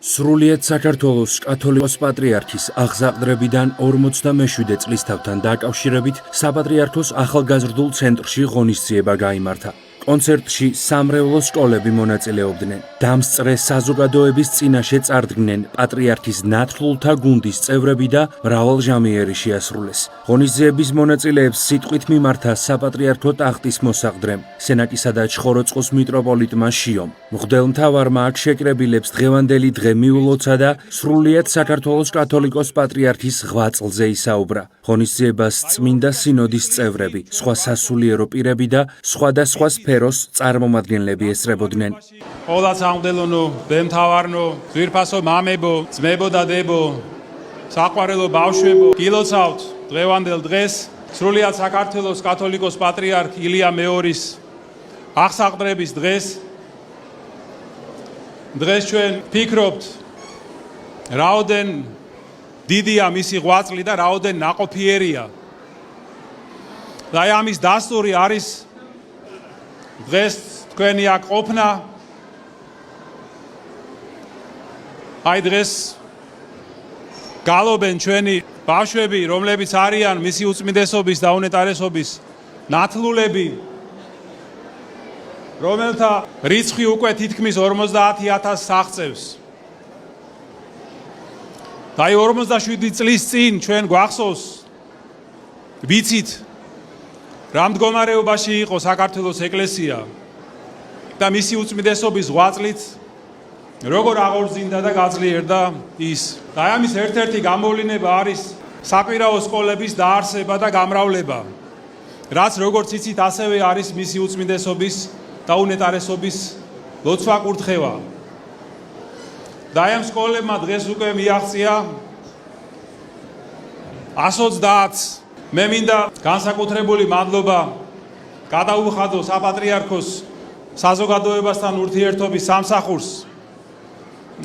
სრულიად საქართველოს კათოლიკოს პატრიარქის აღზაყდრებიდან 47 წლის თავთან დაკავშირებით საპატრიარქოს ახალგაზრდულ ცენტრში ღონისძიება გაიმართა. კონცერტში სამრევლო სკოლები მონაწილეობდნენ. დამსწრე საზოგადოების წინაშე წარდგნენ პატრიარქის ნათლულთა გუნდის წევრები და მრავალჟამიერი შეასრულეს. ღონისძიების მონაწილეებს სიტყვით მიმართა საპატრიარქო ტახტის მოსაყდრემ, სენაკისა და ჩხოროწყუს მიტროპოლიტმა შიომ. მღვდელმთავარმა აქ შეკრებილებს დღევანდელი დღე მიულოცა და სრულიად საქართველოს კათოლიკოს პატრიარქის ღვაწლზე ისაუბრა. ღონისძიებას წმინდა სინოდის წევრები, სხვა სასულიერო პირები და სხვადასხვა სფეროს წარმომადგენლები ესწრებოდნენ. ყველა სამღვდელო დემთავარნო, ძვირფასო მამებო, ძმებო და დებო, საყვარელო ბავშვებო, გილოცავთ დღევანდელ დღეს სრულიად საქართველოს კათოლიკოს პატრიარქ ილია მეორის აღსაყდრების დღეს. დღეს ჩვენ ფიქრობთ, რაოდენ დიდია მისი ღვაწლი და რაოდენ ნაყოფიერია. და ამის დასტური არის დღეს თქვენი აქ ყოფნა. აი დღეს გალობენ ჩვენი ბავშვები, რომლებიც არიან მისი უწმინდესობის და უნეტარესობის ნათლულები, რომელთა რიცხვი უკვე თითქმის 50,000 აღწევს. აი 47 წლის წინ ჩვენ გვახსოვს, ვიცით რა მდგომარეობაში იყო საქართველოს ეკლესია და მისი უწმინდესობის ღვაწლით როგორ აღორძინდა და გაძლიერდა ის. და ამის ერთ-ერთი გამოვლინება არის საკვირაო სკოლების დაარსება და გამრავლება, რაც როგორც იცით ასევე არის მისი უწმინდესობის და უნეტარესობის ლოცვა კურთხევა. და ამ სკოლებმა დღეს უკვე მიაღწია 120. მე მინდა განსაკუთრებული მადლობა გადაუხადო საპატრიარქოს საზოგადოებასთან ურთიერთობის სამსახურს,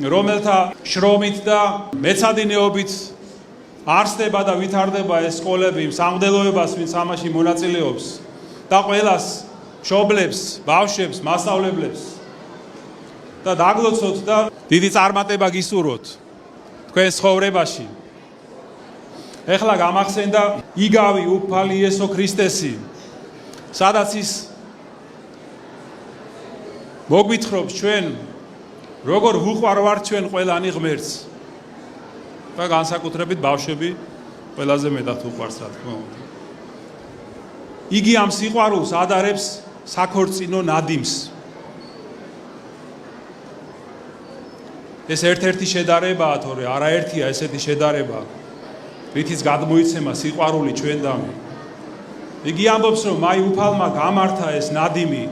რომელთა შრომით და მეცადინეობით არსდება და ვითარდება ეს სკოლები, სამღვდელოებას, ვინც ამაში მონაწილეობს და ყველას მშობლებს, ბავშვებს, მასწავლებლებს და დაგლოცოთ და დიდი წარმატება გისურვოთ თქვენ ცხოვრებაში. ეხლა გამახსენდა იგავი უფალი იესო ქრისტესი, სადაც ის მოგვითხრობს ჩვენ, როგორ ვუყვარვართ ჩვენ ყველანი ღმერთს და განსაკუთრებით ბავშვები ყველაზე მეტად უყვარს, რა თქმა უნდა. იგი ამ სიყვარულს ადარებს საქორწინო ნადიმს. ეს ერთ-ერთი შედარებაა, თორე არაერთია ესეთი შედარება, რითიც გადმოიცემა სიყვარული ჩვენდამი. იგი ამბობს, რომ მაი უფალმა გამართა ეს ნადიმი,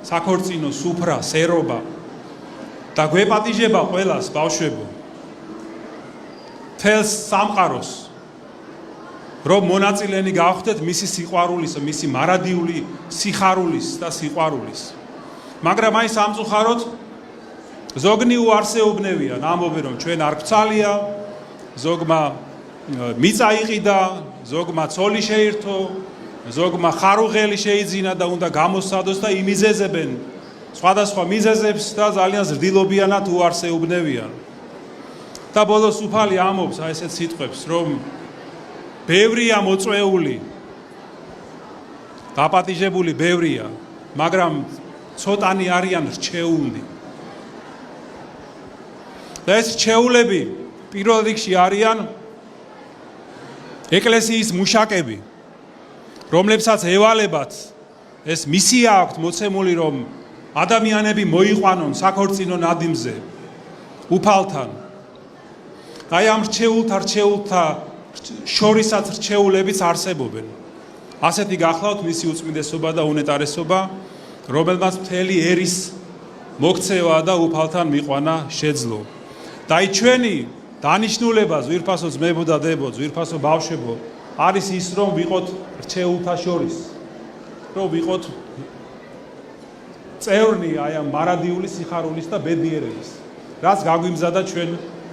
საქორწინო სუფრა, სერობა და გვეპატიჟება ყველას, ბავშვებო, თელს სამყაროს, რომ მონაწილენი გავხდეთ მისი სიყვარულის, მისი მარადიული სიხარულის და სიყვარულის. მაგრამ აი სამწუხაროდ ზოგნი უარსეობნევიან, ამბობენ, რომ ჩვენ არ გვცალია, ზოგმა მიწა იყიდა, ზოგმა ცოლი შეირთო, ზოგმა ხარუღელი შეიძინა და უნდა გამოსცადოს და იმიზეზებენ სხვადასხვა მიზეზებს და ძალიან ზრდილობიანად უარსეობნევიან. და ბოლოს უფალი ამბობს აი ესეთ სიტყვებს, რომ ბევრია მოწვეული, დაპატიჟებული ბევრია, მაგრამ ცოტანი არიან რჩეული. და ეს რჩეულები პირველ რიგში არიან ეკლესიის მუშაკები, რომლებსაც ევალებათ ეს მისია აქვთ მოცემული, რომ ადამიანები მოიყვანონ საქორწინო ნადიმზე უფალთან. აი ამ რჩეულთა შორისაც რჩეულებიც არსებობენ. ასეთი გახლავთ მისი უწმინდესობა და უნეტარესობა, რომელმაც მთელი ერის მოქცევა და უფალთან მიყვანა შეძლო. და აი ჩვენი დანიშნულება, ძვირფასო ძმებო და დებო, ძვირფასო ბავშვებო, არის ის, რომ ვიყოთ რჩეულთა შორის, რომ ვიყოთ წევრნი აი ამ მარადიული სიხარულის და ბედნიერების, რაც გაგვიმზადა ჩვენ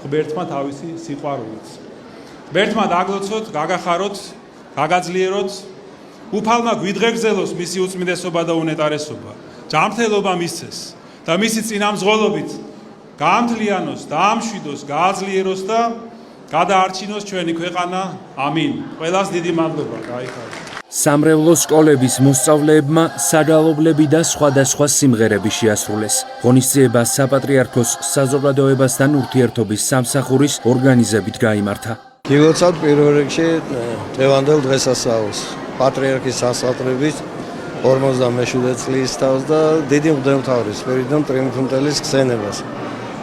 ღმერთმა თავისი სიყვარულით. ღმერთმა დაგლოცოთ, გაგახაროთ, გაგაძლიეროთ, უფალმა გვიდგეგრძელოს მისი უწმინდესობა და უნეტარესობა, ჯანმრთელობა მისცეს და მისი წინამძღოლობით გაამთლიანოს, დაამშვიდოს, გააძლიეროს და გადაარჩინოს ჩვენი ქვეყანა. ამინ. ყველას დიდი მადლობა. გაიხაროს. სამრევლო სკოლების მოსწავლეებმა საგალობლები და სხვადასხვა სიმღერები შეასრულეს. ღონისძიება საპატრიარქოს საზოგადოებასთან ურთიერთობის სამსახურის ორგანიზებით გაიმართა. გილოცავთ პირველ რიგში დღევანდელ დღესასწაულს, პატრიარქის სასწაულების 47 წლის თავს და დიდი მღვდელმთავრის სპირიდონ ტრიუმფუნტელის ხსენებას.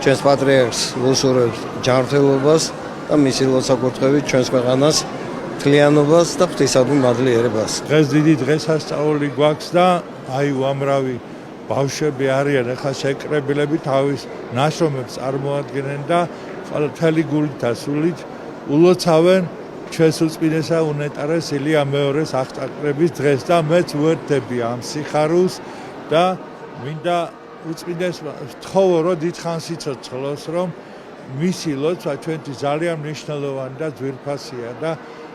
ჩვენს პატრიარქს ვუსურვებთ ჯანმრთელობას და მისი ლოცვა-კურთხევით ჩვენს ქვეყანას მთლიანობას და ღვთისადმი მადლიერებას. დღეს დიდი დღესასწაული გვაქვს და აი უამრავი ბავშვები არიან ახლა შეკრებილები თავის ნაშრომებს წარმოადგენენ და მთელი გულით და სულით ულოცავენ ჩვენს უწმინდესა უნეტარეს ილია მეორეს აღჭაყრების დღეს და მეც ვუერთდები ამ სიხარულს და მინდა უწმინდეს ვთხოვო რომ დიდხანს იცოცხლოს რომ მისი ლოცვა ჩვენთვის ძალიან მნიშვნელოვანი და ძვირფასია და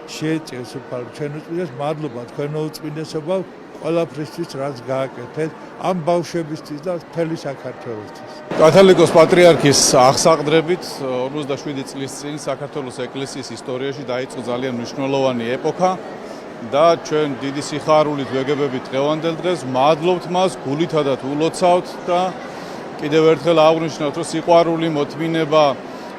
შეეწირს უფალ ჩვენ უწმინდეს მადლობა თქვენო უწმინდესობა ყველაფრისთვის რაც გააკეთეთ ამ ბავშვებისთვის და მთელი საქართველოსთვის. კათოლიკოს პატრიარქის აღსაყდრებით 47 წლის წინ საქართველოს ეკლესიის ისტორიაში დაიწყო ძალიან მნიშვნელოვანი ეპოქა და ჩვენ დიდი სიხარულით ვეგებებით დღევანდელ დღეს მადლობთ მას, გულითადად ულოცავთ და კიდევ ერთხელ აღვნიშნავთ, რომ სიყვარული, მოთმინება,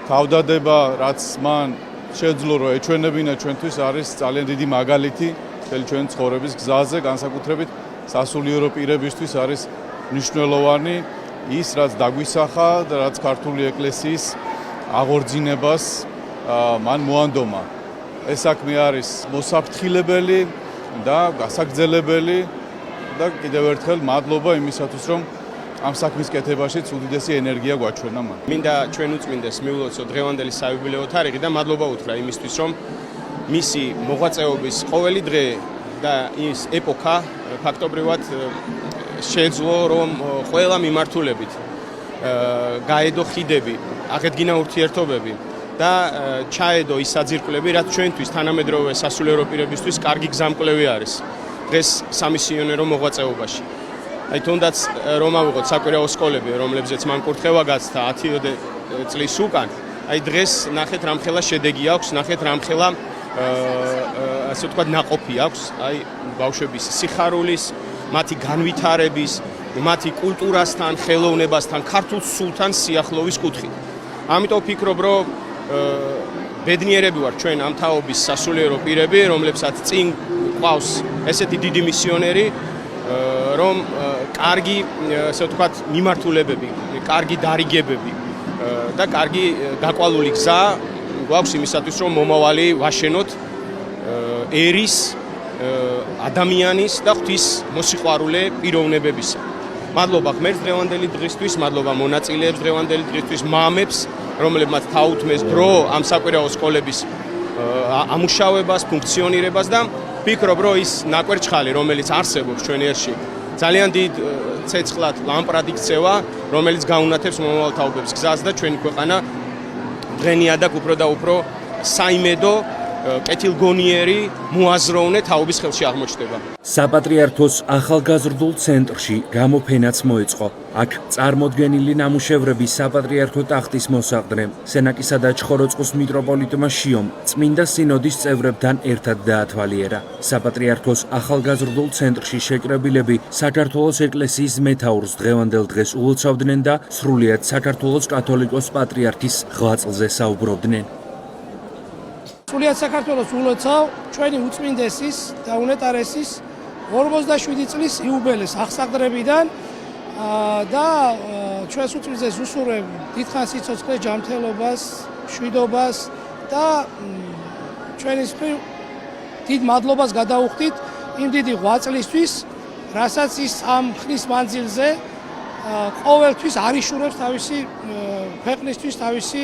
თავდადება, რაც მან შეძლო რომ ეჩვენებინა ჩვენთვის არის ძალიან დიდი მაგალითი მთელი ჩვენ ცხოვრების გზაზე, განსაკუთრებით სასულიერო პირებისთვის არის მნიშვნელოვანი ის, რაც დაგვისახა და რაც ქართული ეკლესიის აღორძინებას მან მოანდომა. ეს საქმე არის მოსაფრთხილებელი და გასაგრძელებელი და კიდევ ერთხელ მადლობა იმისათვის, რომ ამ საქმის კეთებაშიც უდიდესი ენერგია გვაჩვენა მან. მინდა ჩვენ უწმინდეს მიულოცო დღევანდელი საიუბილეო თარიღი და მადლობა უთხრა იმისთვის, რომ მისი მოღვაწეობის ყოველი დღე და ის ეპოქა ფაქტობრივად შეეძლო, რომ ყველა მიმართულებით გაედო ხიდები, აღედგინა ურთიერთობები და ჩაედო ის საძირკვლები, რაც ჩვენთვის თანამედროვე სასულიერო პირებისთვის კარგი გზამკვლევი არის დღეს სამისიონერო მოღვაწეობაში. აი თუნდაც რომ ავიღოთ საკვირაო სკოლები, რომლებზეც მან კურთხევა გაცდა 10 წლის უკან, აი დღეს ნახეთ რამხელა შედეგი აქვს, ნახეთ რამხელა ასე ვთქვათ ნაყოფი აქვს, აი ბავშვების სიხარულის, მათი განვითარების, მათი კულტურასთან, ხელოვნებასთან, ქართულ სულთან სიახლოვის კუთხით. ამიტომ ვფიქრობ, რომ ბედნიერები ვართ ჩვენ ამ თაობის სასულიერო პირები, რომლებსაც წინ ყავს ესეთი დიდი მისიონერი, რომ კარგი, ასე ვთქვათ, მიმართულებები, კარგი დარიგებები და კარგი გაკვალული გზა გვაქვს იმისათვის, რომ მომავალი ვაშენოთ ერის, ადამიანის და ღვთის მოსიყვარულე პიროვნებებისა. მადლობა ღმერთს დღევანდელი დღისთვის, მადლობა მონაწილეებს დღევანდელი დღისთვის, მამებს, რომლებმაც თაუთმეს დრო ამ საკვირაო სკოლების ამუშავებას, ფუნქციონირებას და ვფიქრობ, რომ ის ნაკვერჩხალი, რომელიც არსებობს ჩვენ ერში, ძალიან დიდ ცეცხლად ლამპრად იქცევა, რომელიც გაუნათებს მომავალ თაობებს გზას და ჩვენი ქვეყანა დღენიადაკ უფრო და უფრო საიმედო, კეთილგონიერი, მოაზროვნე თაობის ხელში აღმოჩნდება. საპატრიარქოს ახალგაზრდულ ცენტრში გამოფენაც მოეწყო. აქ წარმოდგენილი ნამუშევრები საპატრიარქო ტახტის მოსაყდრემ, სენაკისა და ჩხოროწყუს მიტროპოლიტმა შიომ, წმინდა სინოდის წევრებთან ერთად დაათვალიერა. საპატრიარქოს ახალგაზრდულ ცენტრში შეკრებილები საქართველოს ეკლესიის მეთაურს დღევანდელ დღეს ულოცავდნენ და სრულიად საქართველოს კათოლიკოს პატრიარქის ღვაწლზე საუბრობდნენ. სრულიად საქართველოს ულოცავ ჩვენი უწმინდესის და უნეტარესის 47 წლის იუბილეს აღსაყდრებიდან და ჩვენს უწმინდეს უსურვებ დიდხანს სიცოცხლეს, ჯანმრთელობას, მშვიდობას და ჩვენის დიდ მადლობას გადაუხდით იმ დიდი ღვაწლისთვის, რასაც ის ამ ხნის მანძილზე ყოველთვის არიშურებს თავისი ქვეყნისთვის, თავისი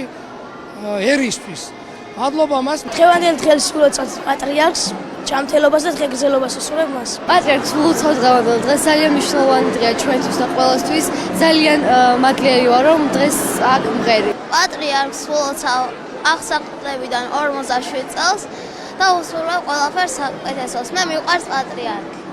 ერისთვის. მადლობა მას. დღევანდელ დღეს ულოცავთ პატრიარქს, ჯანმრთელობას და დღეგრძელობას უსურვებ მას. პატრიარქს ულოცავთ დღევანდელ დღეს, ძალიან მნიშვნელოვანი დღეა ჩვენთვის და ყველასთვის. ძალიან მაგლიერი ვარ, რომ დღეს აქ მღერი. პატრიარქს ულოცავ აღსაყდრებიდან 47 წელს და უსურვებ ყველაფერს საკეთესოს. მე მიყვარს პატრიარქი.